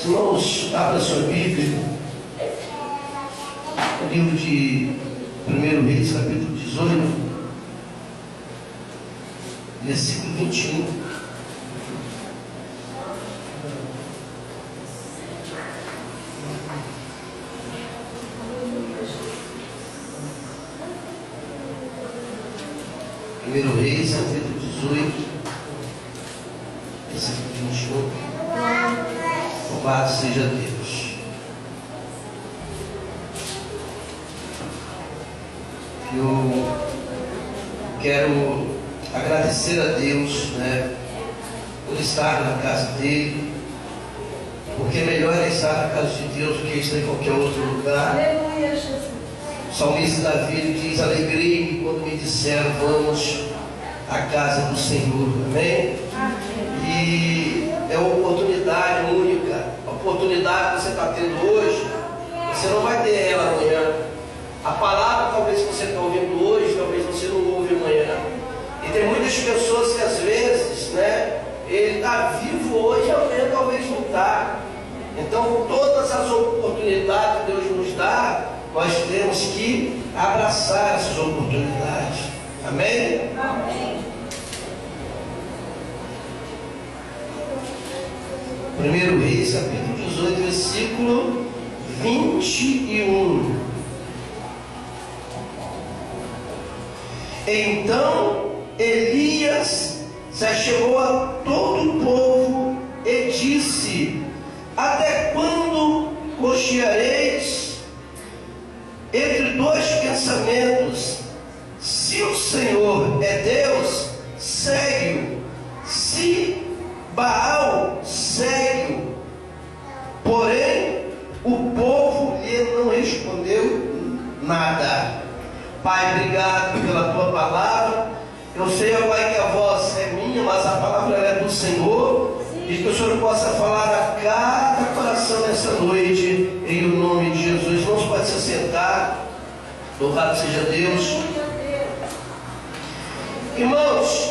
Irmãos, abra sua Bíblia, o livro de 1 Reis, capítulo 18, versículo 21. Primeiro Reis, capítulo 18, versículo 21. Louvado seja Deus. Eu quero agradecer a Deus, por estar na casa dele, porque melhor é estar na casa de Deus do que estar em qualquer outro lugar. Aleluia, Jesus. O salmista Davi diz: alegrei-me quando me disseram, vamos à casa do Senhor. Amém? E é uma oportunidade única, a oportunidade que você está tendo hoje, você não vai ter ela amanhã. A palavra talvez você está ouvindo hoje, talvez você não ouve amanhã. E tem muitas pessoas que às vezes, ele está vivo hoje, amanhã talvez não está. Então todas as oportunidades que Deus nos dá, nós temos que abraçar essas oportunidades. Amém? Amém. 1 Reis, capítulo 18, versículo 21. Então Elias se achegou a todo o povo e disse: até quando cocheareis entre dois pensamentos? Se o Senhor é Deus, segue-o; se Baal, segue-o. Porém, o povo lhe não respondeu nada. Pai, obrigado pela tua palavra. Eu sei, ó Pai, que a voz é minha, mas a palavra é do Senhor. E que o Senhor possa falar a cada coração nessa noite, em o nome de Jesus. Irmãos, pode se sentar. Louvado seja Deus. Irmãos,